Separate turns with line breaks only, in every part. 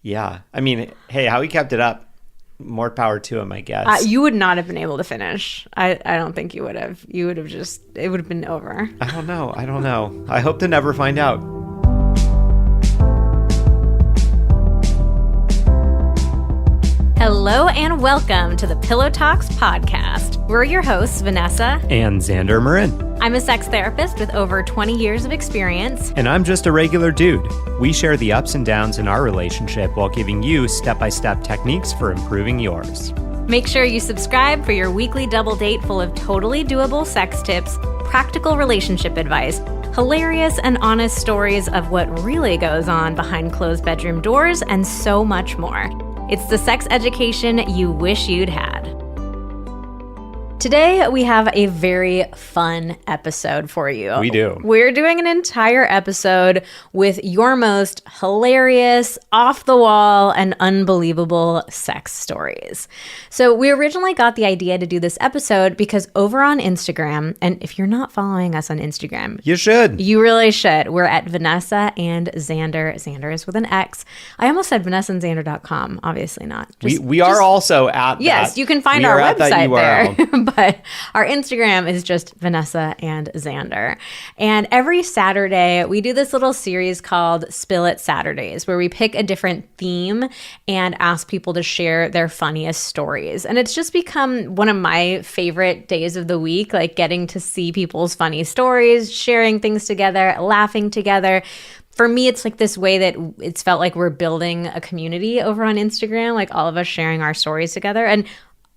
Yeah. I mean, hey, how he kept it up, more power to him, I guess.
You would not have been able to finish. I don't think you would have. You would have just, it would have been over.
I don't know. I hope to never find out.
Hello and welcome to the Pillow Talks podcast. We're your hosts, Vanessa
and Xander Marin.
I'm a sex therapist with over 20 years of experience.
And I'm just a regular dude. We share the ups and downs in our relationship while giving you step-by-step techniques for improving yours.
Make sure you subscribe for your weekly double date full of totally doable sex tips, practical relationship advice, hilarious and honest stories of what really goes on behind closed bedroom doors, and so much more. It's the sex education you wish you'd had. Today, we have a very fun episode for you.
We do.
We're doing an entire episode with your most hilarious, off-the-wall, and unbelievable sex stories. So we originally got the idea to do this episode because over on Instagram, and if you're not following us on Instagram,
you should.
You really should. We're at Vanessa and Xander. Xander is with an X. I almost said VanessaandXander.com. Obviously not.
We are also at
Yes,
that.
you can find our website there. But our Instagram is just Vanessa and Xander. And every Saturday, we do this little series called Spill It Saturdays, where we pick a different theme and ask people to share their funniest stories. And it's just become one of my favorite days of the week, like getting to see people's funny stories, sharing things together, laughing together. For me, it's like this way that it's felt like we're building a community over on Instagram, like all of us sharing our stories together. And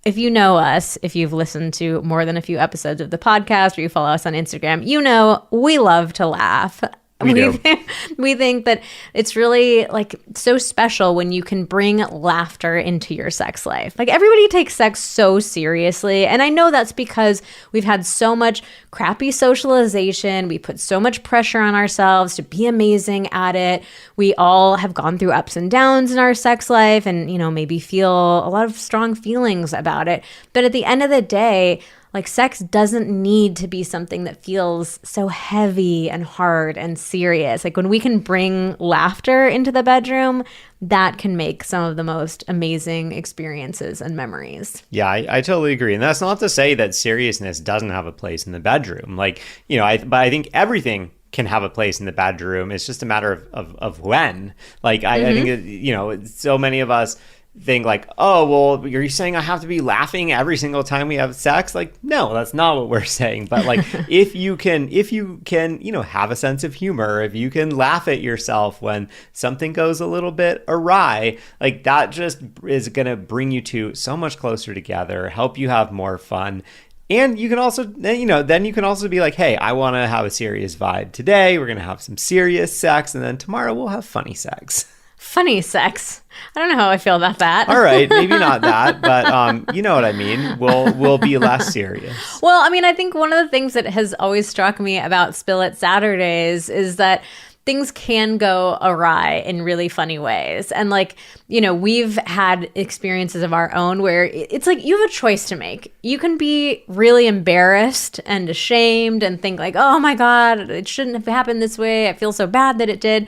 if you know us, if you've listened to more than a few episodes of the podcast or you follow us on Instagram, you know we love to laugh. We think that it's really like so special when you can bring laughter into your sex life. Like everybody takes sex so seriously. And I know that's because we've had so much crappy socialization. We put so much pressure on ourselves to be amazing at it. We all have gone through ups and downs in our sex life and, you know, maybe feel a lot of strong feelings about it. But at the end of the day, like sex doesn't need to be something that feels so heavy and hard and serious. Like when we can bring laughter into the bedroom, that can make some of the most amazing experiences and memories.
Yeah, I totally agree. And that's not to say that seriousness doesn't have a place in the bedroom. Like, you know, but I think everything can have a place in the bedroom. It's just a matter of when. Like, I think, you know, so many of us think like, oh, well, are you saying I have to be laughing every single time we have sex? Like, no, that's not what we're saying. But like, if you can, you know, have a sense of humor, if you can laugh at yourself when something goes a little bit awry, like that just is going to bring you two so much closer together, help you have more fun. And you can also, you know, then you can also be like, hey, I want to have a serious vibe today. We're going to have some serious sex. And then tomorrow we'll have funny sex.
Funny sex. I don't know how I feel about that.
All right, maybe not that, but you know what I mean. We'll be less serious.
Well, I mean, I think one of the things that has always struck me about Spill It Saturdays is that things can go awry in really funny ways. And like, you know, we've had experiences of our own where it's like you have a choice to make. You can be really embarrassed and ashamed and think like, oh my God, it shouldn't have happened this way. I feel so bad that it did.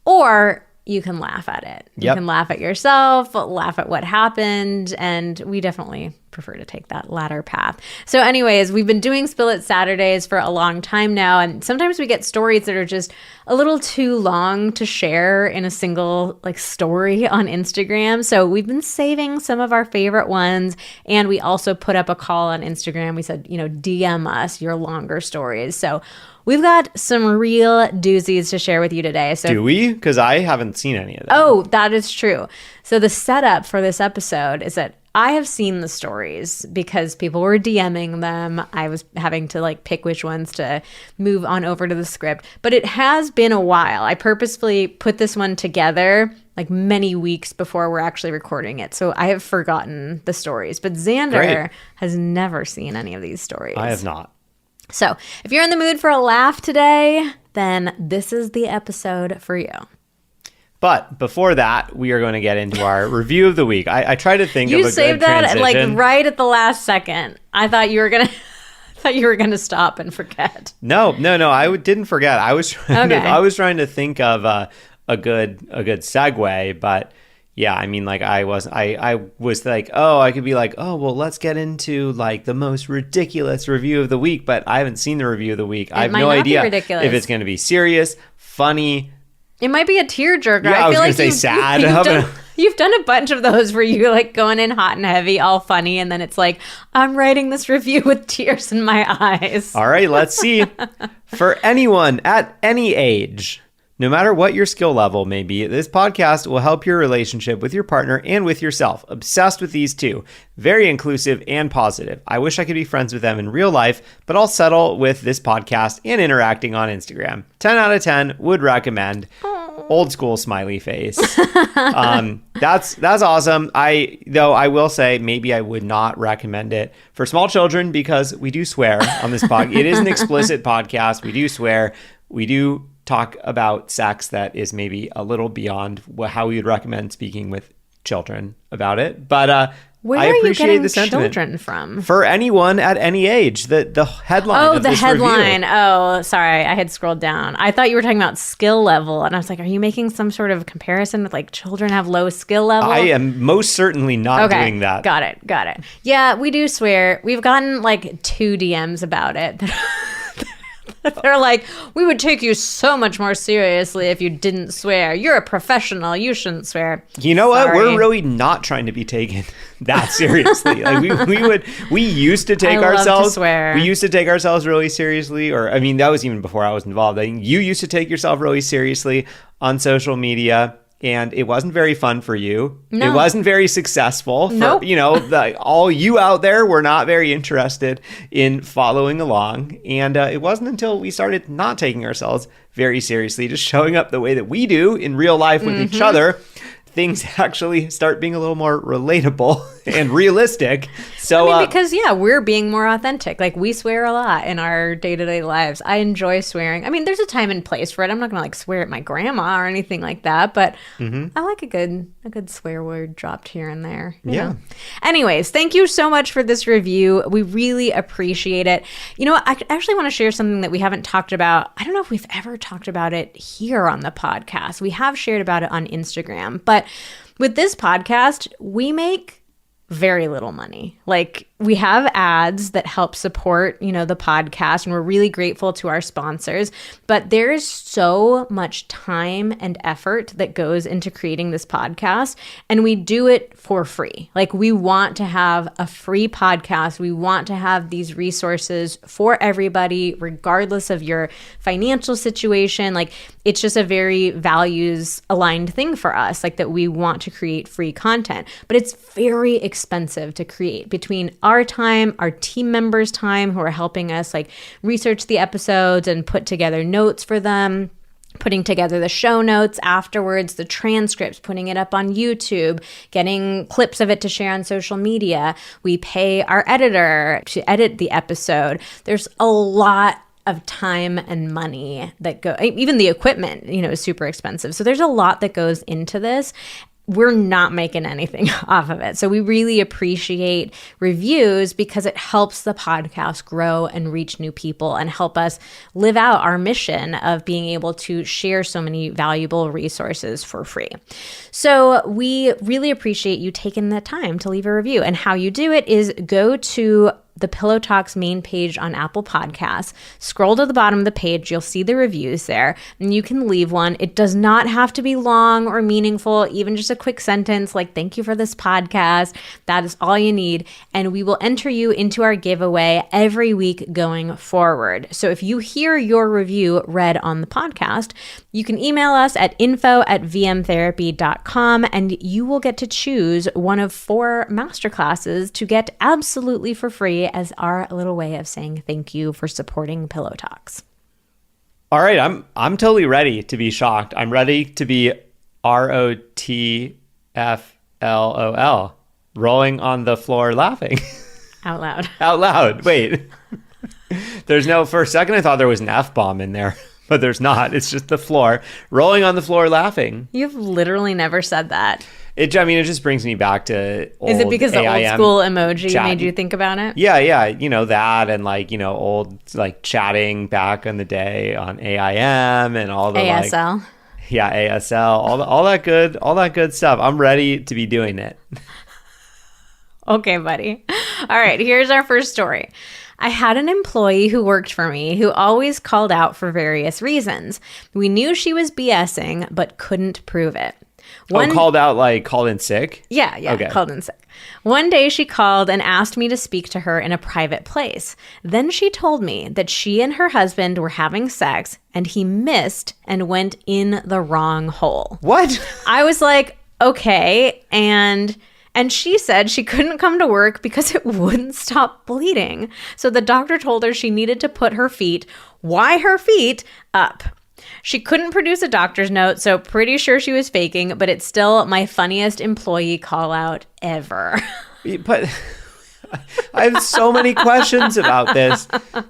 Or you can laugh at it. You can laugh at yourself, laugh at what happened, and we definitely prefer to take that latter path. So anyways, we've been doing Spill It Saturdays for a long time now, and sometimes we get stories that are just a little too long to share in a single like story on Instagram. So we've been saving some of our favorite ones, and we also put up a call on Instagram. We said, you know, DM us your longer stories. So we've got some real doozies to share with you today. So
do we? Because I haven't seen any of them.
Oh, that is true. So the setup for this episode is that I have seen the stories because people were DMing them. I was having to like pick which ones to move on over to the script. But it has been a while. I purposefully put this one together like many weeks before we're actually recording it. So I have forgotten the stories. But Xander has never seen any of these stories.
I have not.
So if you're in the mood for a laugh today, then this is the episode for you.
But before that, we are going to get into our review of the week. I try to think of a good transition.
You saved that like right at the last second. I thought you were gonna stop and forget.
No. I didn't forget. I was trying to think of a good segue, but Yeah, I mean, like I was like, oh, I could be like, oh, well, let's get into like the most ridiculous review of the week, but I haven't seen the review of the week. I have no idea if it's going to be serious, funny.
It might be a tearjerker.
Yeah, I was going to say sad.
You've done a bunch of those where you're like going in hot and heavy, all funny, and then it's like, I'm writing this review with tears in my eyes.
All right, let's see. For anyone at any age, no matter what your skill level may be, this podcast will help your relationship with your partner and with yourself. Obsessed with these two. Very inclusive and positive. I wish I could be friends with them in real life, but I'll settle with this podcast and interacting on Instagram. 10 out of 10 would recommend. Old school smiley face. That's awesome. I will say maybe I would not recommend it for small children because we do swear on this podcast. It is an explicit podcast. We do swear. We do talk about sex that is maybe a little beyond how we would recommend speaking with children about it. But
where
I appreciate the sentiment.
Children from?
For anyone at any age. The headline of this
headline.
review.
Oh, sorry. I had scrolled down. I thought you were talking about skill level. And I was like, are you making some sort of comparison with like children have low skill level?
I am most certainly not doing that.
Got it. Yeah, we do swear. We've gotten like 2 DMs about it. They're like, we would take you so much more seriously if you didn't swear. You're a professional. You shouldn't swear.
You know what? We're really not trying to be taken that seriously. Like we used to take ourselves.
Love to swear.
We used to take ourselves really seriously. Or I mean, that was even before I was involved. I think you used to take yourself really seriously on social media. And it wasn't very fun for you. No. It wasn't very successful.
Nope.
All you out there were not very interested in following along. And it wasn't until we started not taking ourselves very seriously, just showing up the way that we do in real life with each other, things actually start being a little more relatable and realistic. So,
because we're being more authentic. Like we swear a lot in our day-to-day lives. I enjoy swearing. I mean, there's a time and place for it. I'm not gonna like swear at my grandma or anything like that, but I like a good swear word dropped here and there. You know? Anyways, thank you so much for this review. We really appreciate it. You know what? I actually want to share something that we haven't talked about. I don't know if we've ever talked about it here on the podcast. We have shared about it on Instagram, but with this podcast, we make very little money. Like we have ads that help support, the podcast, and we're really grateful to our sponsors, but there's so much time and effort that goes into creating this podcast, and we do it for free. Like we want to have a free podcast. We want to have these resources for everybody, regardless of your financial situation. Like it's just a very values aligned thing for us, like that we want to create free content, but it's very expensive to create between our time, our team members' time who are helping us like research the episodes and put together notes for them, putting together the show notes afterwards, the transcripts, putting it up on YouTube, getting clips of it to share on social media. We pay our editor to edit the episode. There's a lot of time and money that go, even the equipment, is super expensive. So there's a lot that goes into this. We're not making anything off of it. So we really appreciate reviews because it helps the podcast grow and reach new people and help us live out our mission of being able to share so many valuable resources for free. So we really appreciate you taking the time to leave a review. And how you do it is go to the Pillow Talks main page on Apple Podcasts. Scroll to the bottom of the page. You'll see the reviews there, and you can leave one. It does not have to be long or meaningful, even just a quick sentence like, thank you for this podcast. That is all you need. And we will enter you into our giveaway every week going forward. So if you hear your review read on the podcast, you can email us at info@vmtherapy.com, and you will get to choose one of 4 masterclasses to get absolutely for free as our little way of saying thank you for supporting Pillow Talks.
All right, I'm totally ready to be shocked. I'm ready to be ROTFLOL, rolling on the floor laughing.
Out loud.
Out loud. Wait. There's no, for a second I thought there was an F-bomb in there, but there's not. It's just the floor, rolling on the floor laughing.
You've literally never said that.
It just brings me back to old
Is it because
AIM
the old school emoji
chat.
made you think about it?
Yeah. That and old chatting back in the day on AIM and all the
ASL.
Yeah, ASL, all that good stuff. I'm ready to be doing it.
Okay, buddy. All right, here's our first story. I had an employee who worked for me who always called out for various reasons. We knew she was BSing, but couldn't prove it.
Called out, like called in sick?
Yeah, okay. Called in sick. One day she called and asked me to speak to her in a private place. Then she told me that she and her husband were having sex and he missed and went in the wrong hole.
What?
I was like, okay, and she said she couldn't come to work because it wouldn't stop bleeding. So the doctor told her she needed to put her feet, why her feet, up. She couldn't produce a doctor's note, so pretty sure she was faking, but it's still my funniest employee call out ever.
But I have so many questions about this.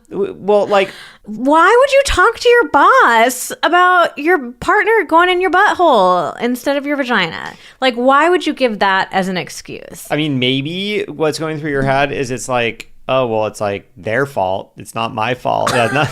Well, like,
why would you talk to your boss about your partner going in your butthole instead of your vagina? Like, why would you give that as an excuse?
I mean, maybe what's going through your head is it's like, oh, well, it's like their fault. It's not my fault. Yeah, not,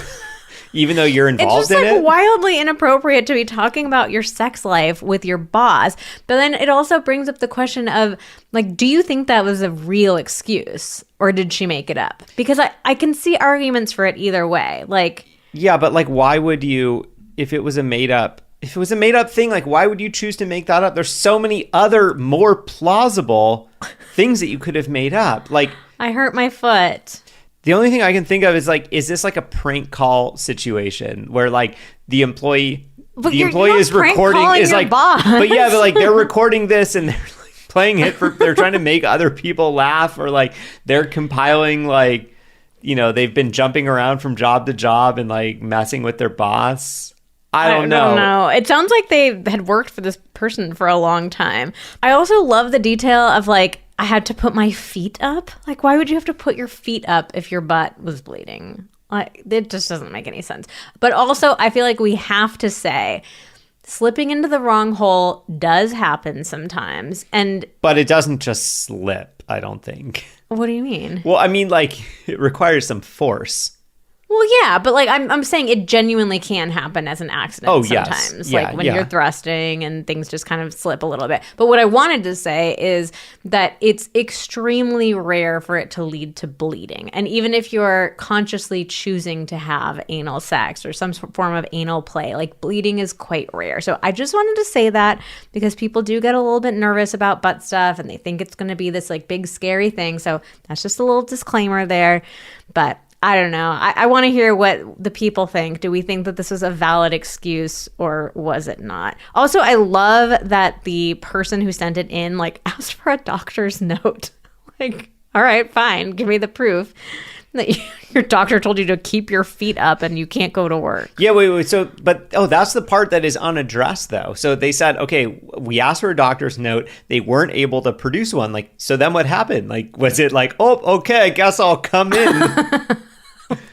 even though you're involved in it.
It's just like wildly inappropriate to be talking about your sex life with your boss. But then it also brings up the question of, like, do you think that was a real excuse or did she make it up? Because I can see arguments for it either way. Like,
yeah, but like, why would you, if it was a made up thing, like, why would you choose to make that up? There's so many other more plausible things that you could have made up. Like,
I hurt my foot.
The only thing I can think of is like, is this like a prank call situation where like the employee is recording is like,
boss.
But yeah, but like they're recording this and they're like playing it they're trying to make other people laugh, or like they're compiling, like, you know, they've been jumping around from job to job and like messing with their boss. I don't know.
It sounds like they had worked for this person for a long time. I also love the detail of like, I had to put my feet up. Like, why would you have to put your feet up if your butt was bleeding? Like, it just doesn't make any sense. But also, I feel like we have to say, slipping into the wrong hole does happen sometimes.
But it doesn't just slip, I don't think.
What do you mean?
Well, I mean, like, it requires some force.
Well, yeah, but like I'm saying it genuinely can happen as an accident sometimes.
Yes.
Like when you're thrusting and things just kind of slip a little bit. But what I wanted to say is that it's extremely rare for it to lead to bleeding. And even if you're consciously choosing to have anal sex or some form of anal play, like bleeding is quite rare. So I just wanted to say that because people do get a little bit nervous about butt stuff and they think it's going to be this like big scary thing. So that's just a little disclaimer there. But I don't know. I want to hear what the people think. Do we think that this was a valid excuse or was it not? Also, I love that the person who sent it in like asked for a doctor's note. Like, all right, fine. Give me the proof that your doctor told you to keep your feet up and you can't go to work.
Yeah, wait. So, that's the part that is unaddressed though. So they said, okay, we asked for a doctor's note. They weren't able to produce one. Like, so then what happened? Like, was it like, oh, okay, I guess I'll come in.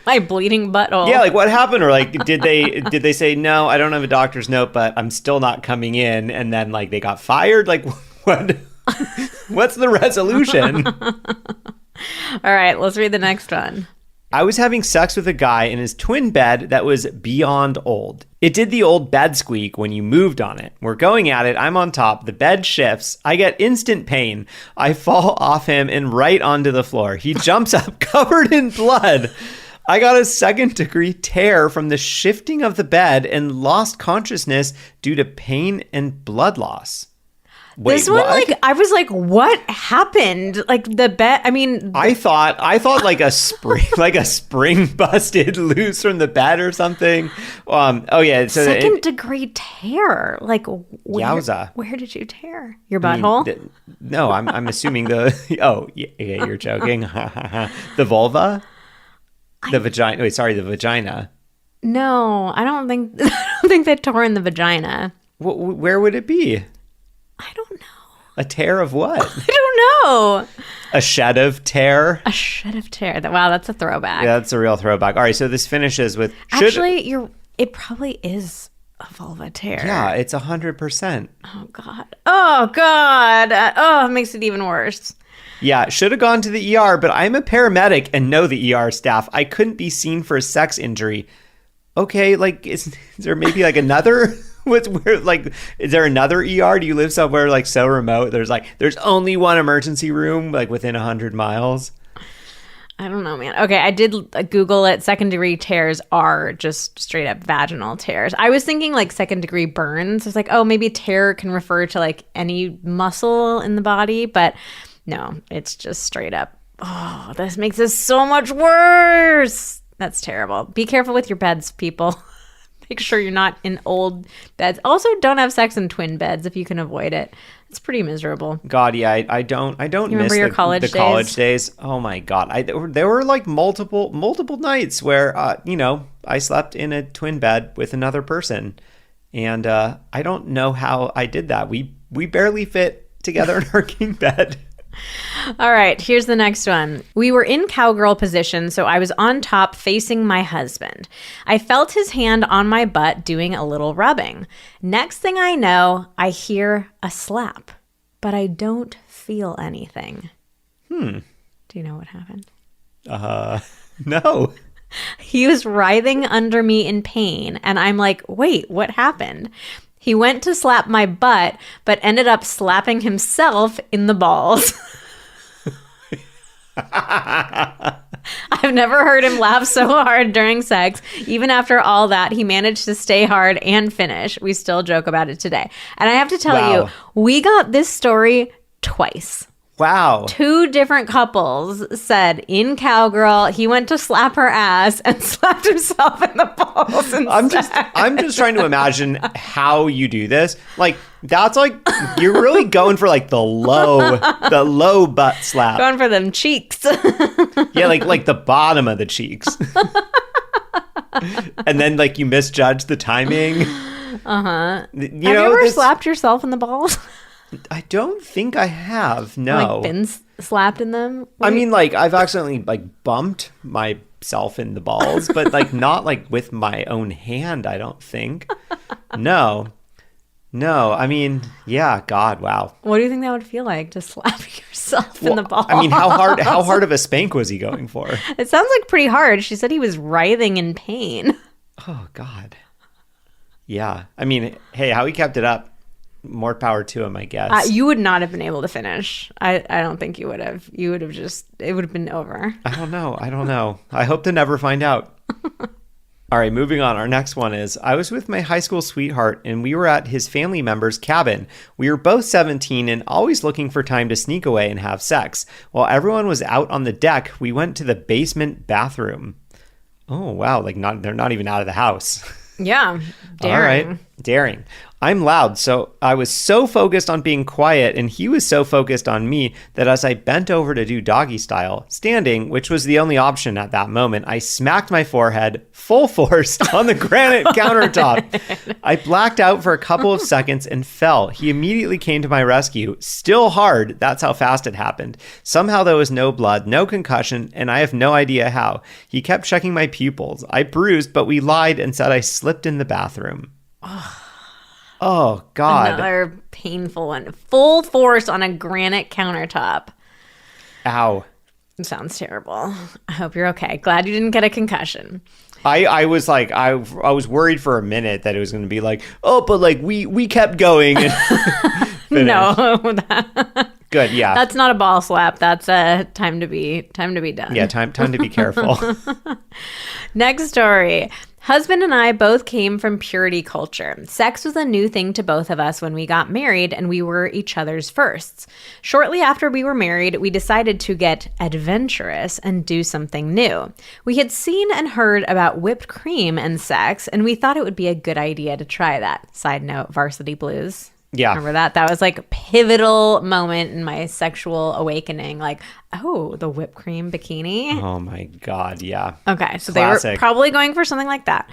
My bleeding butthole.
Yeah, like what happened? Or like, did they say, no, I don't have a doctor's note, but I'm still not coming in? And then like they got fired? Like what? What's the resolution?
All right, let's read the next one.
I was having sex with a guy in his twin bed that was beyond old. It did the old bed squeak when you moved on it. We're going at it. I'm on top. The bed shifts. I get instant pain. I fall off him and right onto the floor. He jumps up covered in blood. I got a 2nd-degree tear from the shifting of the bed and lost consciousness due to pain and blood loss. Wait,
this one,
what?
like, I was like, what happened? Like the bed, I mean,
I thought like a spring busted loose from the bed or something. Oh yeah, so
2nd-degree tear. Like, where did you tear your butthole?
No, I'm assuming the. Oh yeah, you're joking. The vulva, the vagina. Wait, sorry, the vagina.
No, I don't think they tore in the vagina.
Where would it be?
I don't know.
A tear of what?
I don't know.
A shed of tear?
A shed of tear. Wow, that's a throwback.
Yeah, that's a real throwback. All right, so this finishes with...
it probably is a vulva tear.
Yeah, it's 100%.
Oh, God. Oh, God. It makes it even worse.
Yeah, should have gone to the ER, but I'm a paramedic and know the ER staff. I couldn't be seen for a sex injury. Okay, like, is there maybe like another What's weird? Like, is there another ER? Do you live somewhere like so remote? There's only one emergency room like within 100 miles.
I don't know, man. Okay, I did Google it. Second-degree tears are just straight up vaginal tears. I was thinking like second-degree burns. It's like, oh, maybe tear can refer to like any muscle in the body, but no, it's just straight up. Oh, this makes this so much worse. That's terrible. Be careful with your beds, people. Make sure you're not in old beds. Also, don't have sex in twin beds if you can avoid it. It's pretty miserable.
God, yeah, I don't
you
miss
your
the
college
college days. Oh my God, there were like multiple nights where I slept in a twin bed with another person, and I don't know how I did that. We barely fit together in our king bed.
All right, here's the next one. We were in cowgirl position, so I was on top facing my husband. I felt his hand on my butt doing a little rubbing. Next thing I know, I hear a slap, but I don't feel anything. Do you know what happened?
No.
He was writhing under me in pain, and I'm like, wait, what happened? He went to slap my butt, but ended up slapping himself in the balls. I've never heard him laugh so hard during sex. Even after all that, he managed to stay hard and finish. We still joke about it today. And I have to tell you, we got this story twice.
Wow.
2 different couples said in Cowgirl, he went to slap her ass and slapped himself in the balls instead.
I'm just trying to imagine how you do this. Like, that's like, you're really going for like the low butt slap.
Going for them cheeks.
Yeah, like the bottom of the cheeks. And then like you misjudge the timing.
Uh-huh. Have you ever slapped yourself in the balls?
I don't think I have. No.
Like been slapped in them?
I mean, like I've accidentally like bumped myself in the balls, but like not like with my own hand, I don't think. No. I mean, yeah, God, wow.
What do you think that would feel like to slap yourself in the balls?
I mean, how hard of a spank was he going for?
It sounds like pretty hard. She said he was writhing in pain.
Oh, God. Yeah. I mean, hey, how he kept it up. More power to him, I guess.
You would not have been able to finish. I don't think you would have. You would have it would have been over.
I don't know. I hope to never find out. All right, moving on. Our next one is, I was with my high school sweetheart and we were at his family member's cabin. We were both 17 and always looking for time to sneak away and have sex. While everyone was out on the deck, we went to the basement bathroom. Oh, wow. Like they're not even out of the house.
Yeah. Daring.
All right. Daring. I'm loud, so I was so focused on being quiet and he was so focused on me that as I bent over to do doggy style, standing, which was the only option at that moment, I smacked my forehead full force on the granite countertop. I blacked out for a couple of seconds and fell. He immediately came to my rescue, still hard. That's how fast it happened. Somehow there was no blood, no concussion, and I have no idea how. He kept checking my pupils. I bruised, but we lied and said I slipped in the bathroom. Oh, God.
Another painful one. Full force on a granite countertop.
Ow.
It sounds terrible. I hope you're okay. Glad you didn't get a concussion.
I was like, I was worried for a minute that it was going to be like, oh, but like we kept going. And
no.
Good, yeah.
That's not a ball slap. That's a time to be done.
Yeah, time to be careful.
Next story. Husband and I both came from purity culture. Sex was a new thing to both of us when we got married, and we were each other's firsts. Shortly after we were married, we decided to get adventurous and do something new. We had seen and heard about whipped cream and sex, and we thought it would be a good idea to try that. Side note, Varsity Blues.
Yeah.
Remember that? That was like a pivotal moment in my sexual awakening. Like, oh, the whipped cream bikini.
Oh my God, yeah.
Okay, so
Classic.
They were probably going for something like that.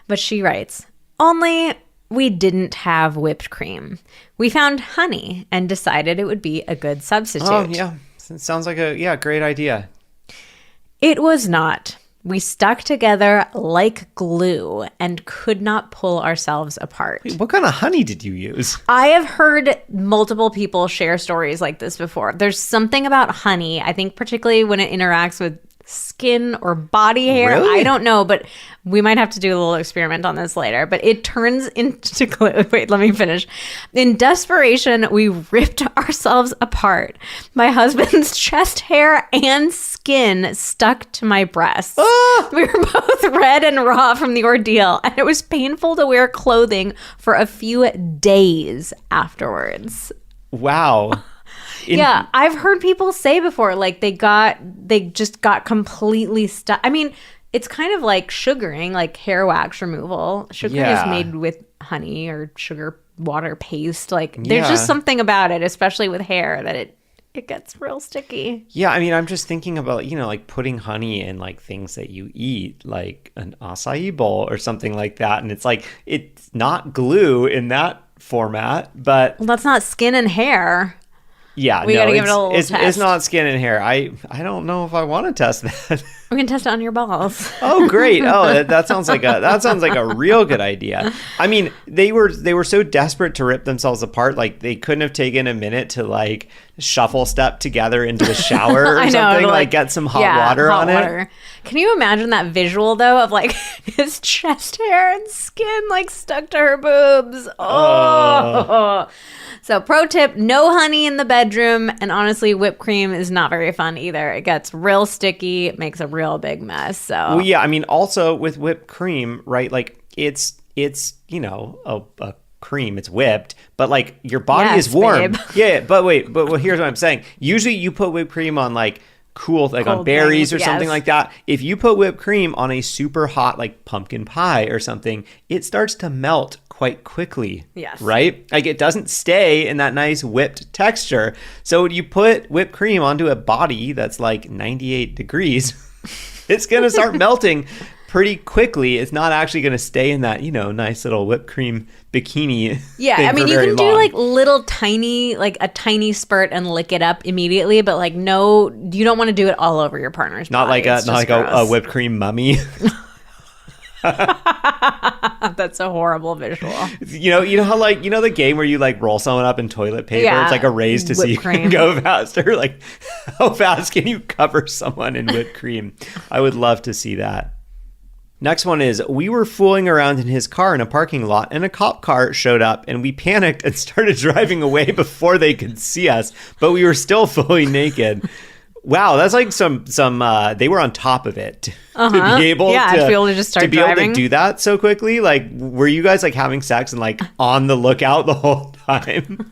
But she writes, only we didn't have whipped cream. We found honey and decided it would be a good substitute.
Oh, yeah. It sounds like a great idea.
It was not. We stuck together like glue and could not pull ourselves apart.
Wait, what kind of honey did you use?
I have heard multiple people share stories like this before. There's something about honey, I think particularly when it interacts with skin or body hair.
Really?
I don't know, but we might have to do a little experiment on this later. But it turns into glue. Wait, let me finish. In desperation, we ripped ourselves apart. My husband's chest hair and skin stuck to my breasts.
Ah!
We were both red and raw from the ordeal, and it was painful to wear clothing for a few days afterwards.
Wow.
Yeah, I've heard people say before, like they just got completely stuck. I mean, it's kind of like sugaring, like hair wax removal. Sugaring is made with honey or sugar water paste. Like there's just something about it, especially with hair, that it gets real sticky.
Yeah, I mean, I'm just thinking about, like putting honey in like things that you eat, like an acai bowl or something like that. And it's like, it's not glue in that format, but...
Well, that's not skin and hair.
Yeah,
we gotta give it a little test.
It's not skin and hair. I don't know if I want to test that.
We can test it on your balls.
Oh, great! Oh, that sounds like a real good idea. I mean, they were so desperate to rip themselves apart, like they couldn't have taken a minute to like shuffle step together into the shower or something, like get some hot water on it.
Can you imagine that visual though of like his chest hair and skin like stuck to her boobs? Oh. So pro tip, no honey in the bedroom. And honestly, whipped cream is not very fun either. It gets real sticky. It makes a real big mess. So
well, yeah, I mean, also with whipped cream, right? Like it's a cream, it's whipped, but like your body is warm. Babe. Yeah, but here's what I'm saying. Usually you put whipped cream on like cool, like on berries or something like that. If you put whipped cream on a super hot like pumpkin pie or something, it starts to melt quite quickly. Yes. Right? Like it doesn't stay in that nice whipped texture. So when you put whipped cream onto a body that's like 98 degrees, it's going to start melting pretty quickly. It's not actually going to stay in that, nice little whipped cream bikini.
Yeah, I mean, you can do like little tiny, like a tiny spurt and lick it up immediately, but like no, you don't want to do it all over your partner's body.
Not like a whipped cream mummy.
That's a horrible visual.
You know how like the game where you like roll someone up in toilet paper? Yeah, it's like a race to see who can go faster. Like how fast can you cover someone in whipped cream? I would love to see that. Next one is, we were fooling around in his car in a parking lot and a cop car showed up and we panicked and started driving away before they could see us, but we were still fully naked. Wow, that's like some they were on top of it to be able
to be able to just start driving.
To be able to do that so quickly. Like, were you guys like having sex and like on the lookout the whole time?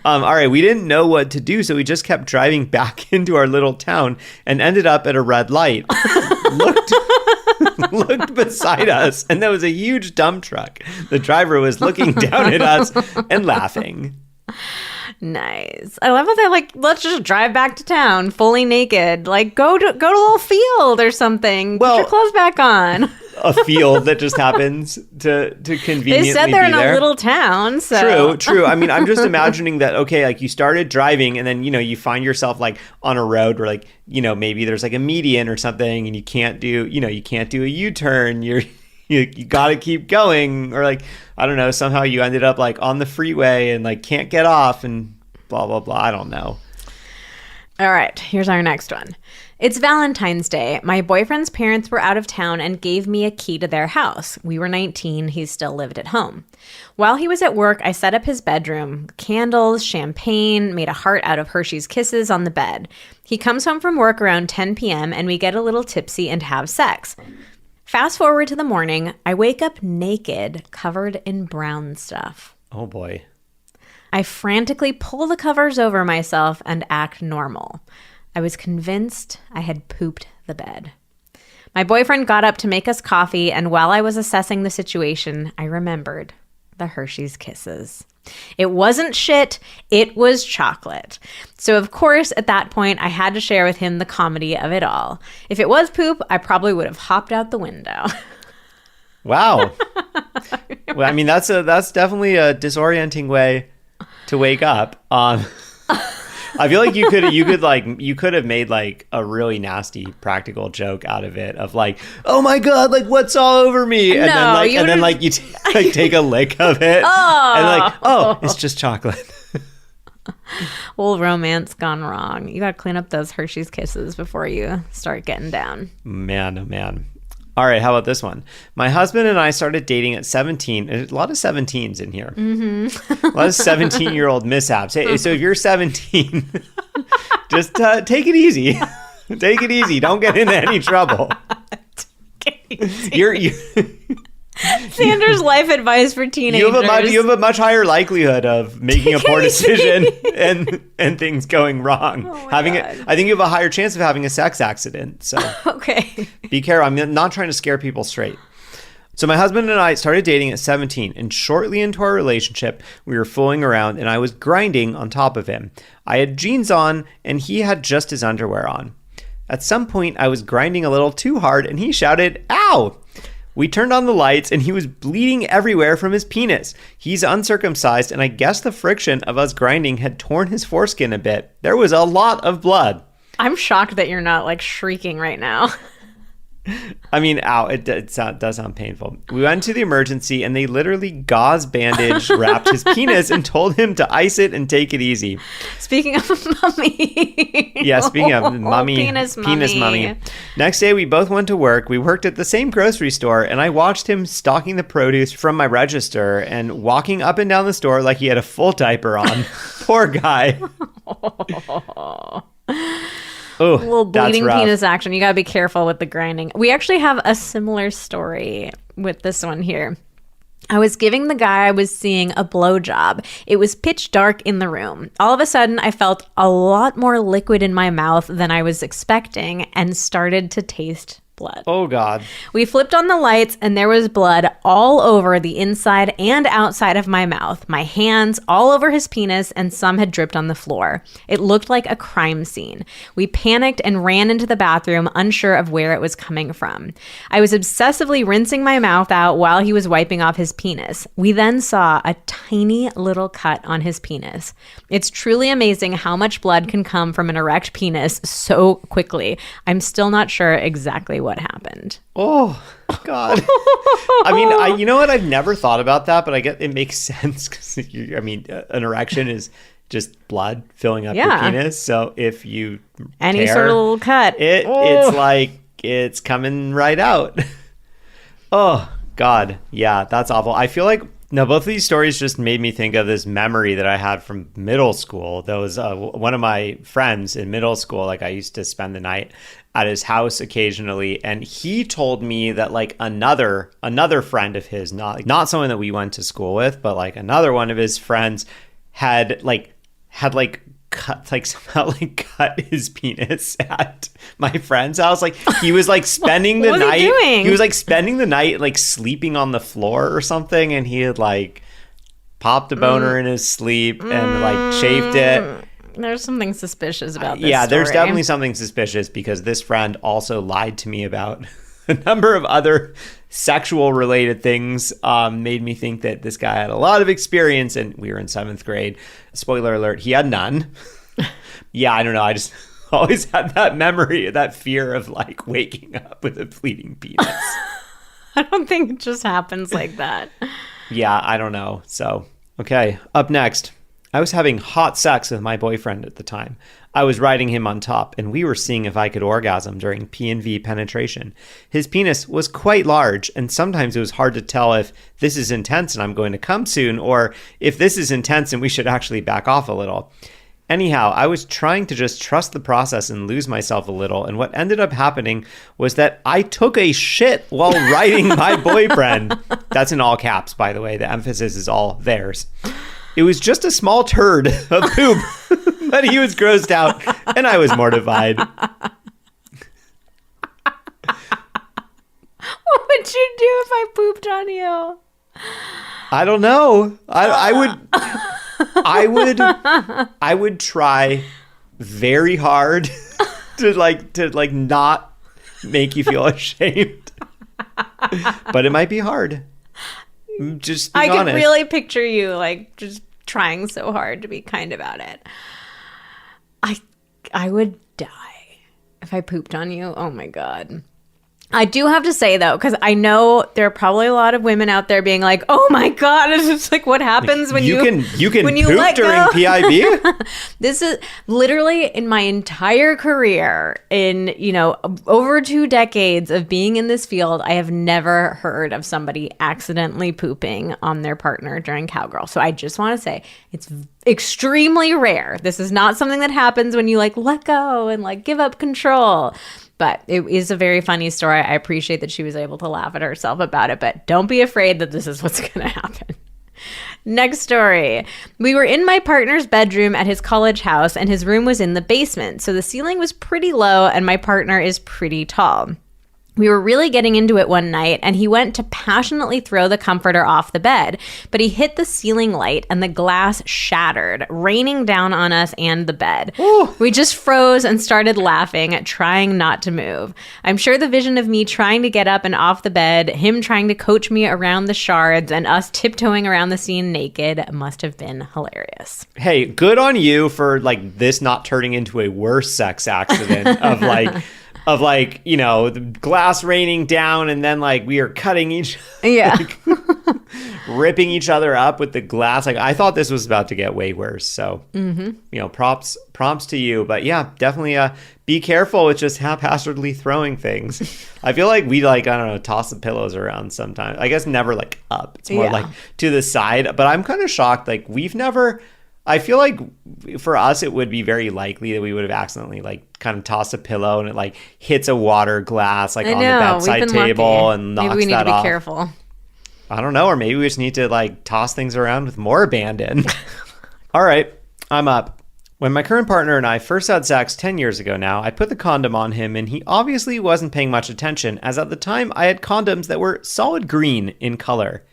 All right, we didn't know what to do, so we just kept driving back into our little town and ended up at a red light. Looked beside us, and there was a huge dump truck. The driver was looking down at us and laughing.
Nice. I love how they're like, let's just drive back to town fully naked. Like, go to a little field or something. Put your clothes back on.
A field that just happens to conveniently
They said they're in
a
little town, so.
True. I mean, I'm just imagining that, okay, like you started driving and then, you find yourself like on a road where like, maybe there's like a median or something and you can't do a U-turn. You got to keep going, or like, I don't know, somehow you ended up like on the freeway and like can't get off and blah, blah, blah. I don't know.
All right, here's our next one. It's Valentine's Day. My boyfriend's parents were out of town and gave me a key to their house. We were 19. He still lived at home. While he was at work, I set up his bedroom, candles, champagne, made a heart out of Hershey's Kisses on the bed. He comes home from work around 10 p.m. and we get a little tipsy and have sex. Fast forward to the morning, I wake up naked, covered in brown stuff.
Oh boy.
I frantically pull the covers over myself and act normal. I was convinced I had pooped the bed. My boyfriend got up to make us coffee, and while I was assessing the situation, I remembered the Hershey's Kisses. It wasn't shit, it was chocolate. So of course, at that point, I had to share with him the comedy of it all. If it was poop, I probably would have hopped out the window.
Wow. Well, I mean, that's definitely a disorienting way to wake up. I feel like you could have made like a really nasty practical joke out of it of like, oh my god, like what's all over me, and then you take a lick of it, and like, oh, it's just chocolate.
Whole romance gone wrong. You got to clean up those Hershey's Kisses before you start getting down.
Man, oh man. All right, how about this one? My husband and I started dating at 17. A lot of 17s in here. Mm-hmm. A lot of 17-year-old mishaps. Hey, so if you're 17, just take it easy. Take it easy. Don't get into any trouble. You're
Xander's life advice for teenagers.
You have a much higher likelihood of making a poor decision and things going wrong.
Oh
I think you have a higher chance of having a sex accident. So
okay.
Be careful. I'm not trying to scare people straight. So my husband and I started dating at 17, and shortly into our relationship, we were fooling around and I was grinding on top of him. I had jeans on and he had just his underwear on. At some point, I was grinding a little too hard and he shouted, "Ow!" We turned on the lights and he was bleeding everywhere from his penis. He's uncircumcised and I guess the friction of us grinding had torn his foreskin a bit. There was a lot of blood.
I'm shocked that you're not like shrieking right now.
I mean, ow, it does sound painful. We went to the emergency and they literally gauze bandage wrapped his penis and told him to ice it and take it easy.
Speaking of mummy.
Yeah, speaking of mummy,
penis mummy.
Next day, we both went to work. We worked at the same grocery store and I watched him stocking the produce from my register and walking up and down the store like he had a full diaper on. Poor guy. Oh,
a little bleeding penis action. You got to be careful with the grinding. We actually have a similar story with this one here. I was giving the guy I was seeing a blowjob. It was pitch dark in the room. All of a sudden, I felt a lot more liquid in my mouth than I was expecting and started to taste blood.
Oh, God.
We flipped on the lights and there was blood all over the inside and outside of my mouth, my hands, all over his penis, and some had dripped on the floor. It looked like a crime scene. We panicked and ran into the bathroom, unsure of where it was coming from. I was obsessively rinsing my mouth out while he was wiping off his penis. We then saw a tiny little cut on his penis. It's truly amazing how much blood can come from an erect penis so quickly. I'm still not sure exactly what happened.
Oh, God. I mean, you know what? I've never thought about that, but I get it makes sense because, an erection is just blood filling up your penis. So if you
any sort of little cut,
it's like it's coming right out. Oh, God. Yeah, that's awful. I feel like both of these stories just made me think of this memory that I had from middle school. There was one of my friends in middle school. Like I used to spend the night at his house occasionally, and he told me that like another friend of his, not someone that we went to school with, but like another one of his friends had cut his penis at my friend's house. Like he was like spending the night. He was like spending the night like sleeping on the floor or something, and he had like popped a boner in his sleep and like chafed it.
There's something suspicious about this
Yeah,
story.
There's definitely something suspicious because this friend also lied to me about a number of other sexual related things. Made me think that this guy had a lot of experience, and we were in 7th grade. Spoiler alert, he had none. Yeah, I don't know. I just always had that memory, that fear of like waking up with a bleeding penis.
I don't think it just happens like that.
Yeah, I don't know. So, okay, up next. I was having hot sex with my boyfriend at the time. I was riding him on top, and we were seeing if I could orgasm during P&V penetration. His penis was quite large, and sometimes it was hard to tell if this is intense and I'm going to come soon, or if this is intense and we should actually back off a little. Anyhow, I was trying to just trust the process and lose myself a little, and what ended up happening was that I took a shit while riding my boyfriend. That's in all caps, by the way. The emphasis is all theirs. It was just a small turd of poop, but he was grossed out, and I was mortified.
What would you do if I pooped on you?
I don't know. I would try very hard to not make you feel ashamed, but it might be hard. Just being honest.
I could really picture you like just trying so hard to be kind about it. I would die if I pooped on you. Oh my God. I do have to say, though, because I know there are probably a lot of women out there being like, oh, my God. It's like, what happens when you
can
when you
poop
let
during
go?
PIV?
This is literally in my entire career in, over 2 decades of being in this field, I have never heard of somebody accidentally pooping on their partner during cowgirl. So I just want to say it's extremely rare. This is not something that happens when you like let go and like give up control. But it is a very funny story. I appreciate that she was able to laugh at herself about it, but don't be afraid that this is what's going to happen. Next story. We were in my partner's bedroom at his college house, and his room was in the basement. So the ceiling was pretty low, and my partner is pretty tall. We were really getting into it one night, and he went to passionately throw the comforter off the bed, but he hit the ceiling light and the glass shattered, raining down on us and the bed.
Ooh.
We just froze and started laughing, trying not to move. I'm sure the vision of me trying to get up and off the bed, him trying to coach me around the shards, and us tiptoeing around the scene naked must have been hilarious.
Hey, good on you for like this not turning into a worse sex accident of the glass raining down and then like we are cutting each ripping each other up with the glass. Like I thought this was about to get way worse. So, props to you. But yeah, definitely be careful with just haphazardly throwing things. I feel like we toss the pillows around sometimes. I guess never like up. It's more like to the side. But I'm kind of shocked. Like we've never... I feel like for us, it would be very likely that we would have accidentally like kind of tossed a pillow and it like hits a water glass like on the bedside table and knocks that off.
Maybe we need to be careful.
I don't know. Or maybe we just need to like toss things around with more abandon. All right, I'm up. When my current partner and I first had sex 10 years ago now, I put the condom on him and he obviously wasn't paying much attention as at the time I had condoms that were solid green in color.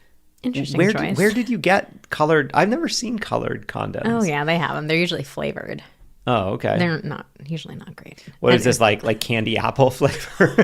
Interesting choice.
Where did you get colored? I've never seen colored condoms.
Oh, yeah, they have them. They're usually flavored.
Oh, okay.
They're usually not great.
What is this, like candy apple flavor?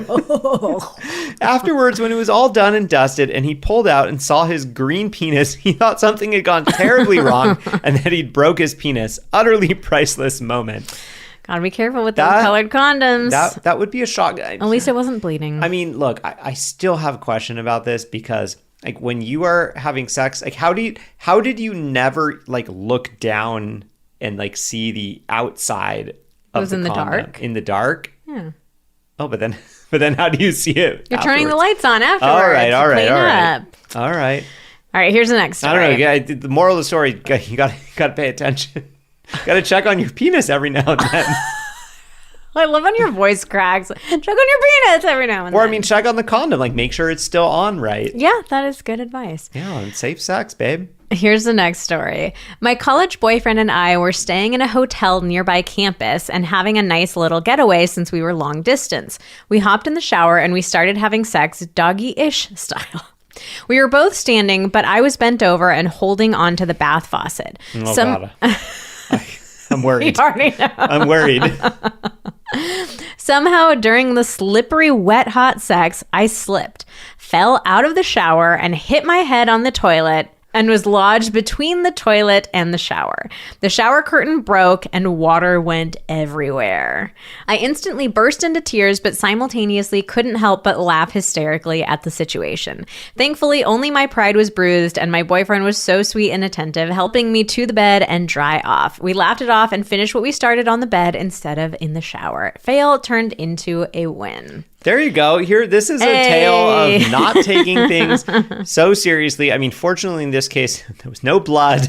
Afterwards, when it was all done and dusted and he pulled out and saw his green penis, he thought something had gone terribly wrong and that he'd broke his penis. Utterly priceless moment.
Gotta be careful with those colored condoms.
That would be a shock.
At least it wasn't bleeding.
I mean, look, I still have a question about this because... like when you are having sex, like how did you never like look down and like see the outside of the condom?
Dark?
In the dark?
Yeah.
Oh, but then how do you see it?
You're turning the lights on afterwards.
All right.
All right, here's the next story.
I don't know. Yeah, the moral of the story, you got to pay attention. Got to check on your penis every now and then.
I love when your voice cracks. Check on your penis every now and then.
Or, I mean, check on the condom. Like, make sure it's still on right.
Yeah, that is good advice.
Yeah, and safe sex, babe.
Here's the next story. My college boyfriend and I were staying in a hotel nearby campus and having a nice little getaway since we were long distance. We hopped in the shower and we started having sex doggy-ish style. We were both standing, but I was bent over and holding onto the bath faucet.
Oh, God. I'm worried.
You already know.
I'm worried.
Somehow, during the slippery, wet, hot sex, I slipped, fell out of the shower, and hit my head on the toilet and was lodged between the toilet and the shower. The shower curtain broke and water went everywhere. I instantly burst into tears, but simultaneously couldn't help but laugh hysterically at the situation. Thankfully, only my pride was bruised, and my boyfriend was so sweet and attentive, helping me to the bed and dry off. We laughed it off and finished what we started on the bed instead of in the shower. Fail turned into a win.
There you go. This is a tale of not taking things so seriously. I mean, fortunately, in this case, there was no blood.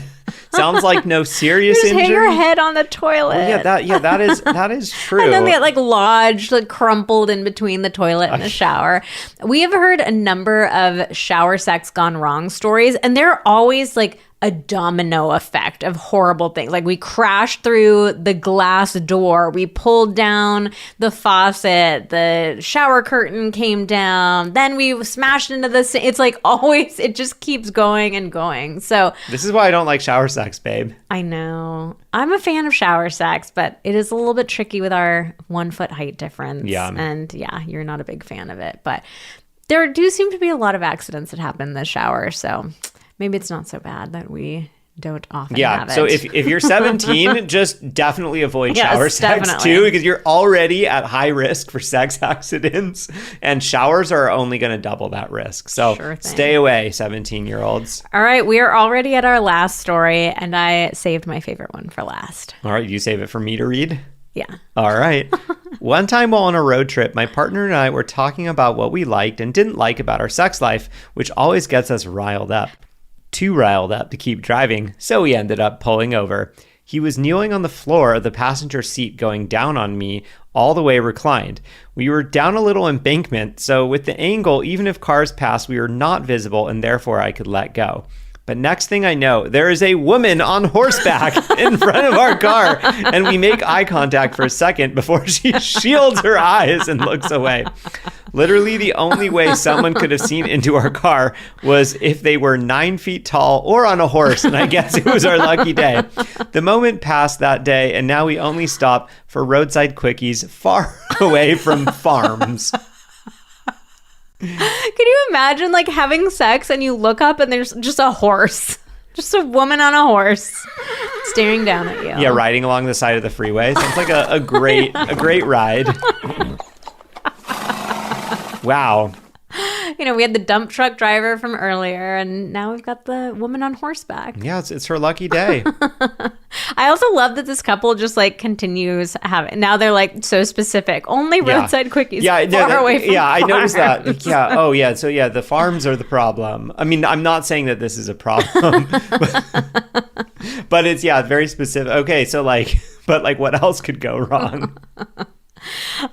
Sounds like no serious injury.
Hang her head on the toilet.
Well, that is true.
And then they get lodged, crumpled in between the toilet and the shower. We have heard a number of shower sex gone wrong stories, and they're always a domino effect of horrible things. Like we crashed through the glass door, we pulled down the faucet, the shower curtain came down, then we smashed into the sink. It's always, it just keeps going and going. So
this is why I don't like shower sex, babe.
I know. I'm a fan of shower sex, but it is a little bit tricky with our 1 foot height difference.
Yeah.
And yeah, you're not a big fan of it, but there do seem to be a lot of accidents that happen in the shower. So maybe it's not so bad that we don't often
Yeah,
have it.
so if you're 17, just definitely avoid
Yes,
shower sex
definitely.
too, because you're already at high risk for sex accidents, and showers are only going to double that risk. So
Sure thing.
stay away, 17-year-olds.
All right, we are already at our last story, and I saved my favorite one for last.
All right, you save it for me to read?
Yeah.
All right. One time while on a road trip, my partner and I were talking about what we liked and didn't like about our sex life, which always gets us riled up. Too riled up to keep driving, so we ended up pulling over. He was kneeling on the floor of the passenger seat going down on me, all the way reclined. We were down a little embankment, so with the angle, even if cars passed, we were not visible and therefore I could let go. But next thing I know, there is a woman on horseback in front of our car, and we make eye contact for a second before she shields her eyes and looks away. Literally, the only way someone could have seen into our car was if they were 9 feet tall or on a horse, and I guess it was our lucky day. The moment passed that day, and now we only stop for roadside quickies far away from farms.
Can you imagine like having sex and you look up and there's just a horse, just a woman on a horse staring down at you?
Yeah, riding along the side of the freeway. Sounds like a great ride. Wow.
You know, we had the dump truck driver from earlier, and now we've got the woman on horseback.
Yeah, it's her lucky day.
I also love that this couple just like continues having. Now they're like so specific. Only roadside quickies. Far away from
I noticed that.
farms.
Yeah. Oh, yeah. So yeah, the farms are the problem. I mean, I'm not saying that this is a problem, but it's very specific. Okay, so but what else could go wrong?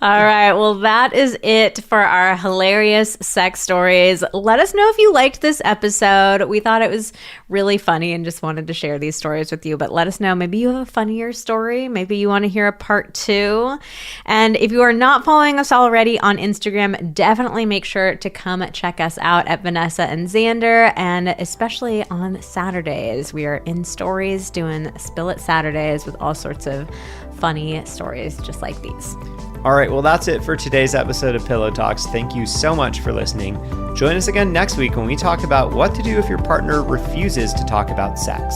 All right. Well, that is it for our hilarious sex stories. Let us know if you liked this episode. We thought it was really funny and just wanted to share these stories with you. But let us know. Maybe you have a funnier story. Maybe you want to hear a part 2. And if you are not following us already on Instagram, definitely make sure to come check us out at Vanessa and Xander. And especially on Saturdays, we are in stories doing Spill It Saturdays with all sorts of funny stories just like these.
All right, well, that's it for today's episode of Pillow Talks. Thank you so much for listening. Join us again next week when we talk about what to do if your partner refuses to talk about sex.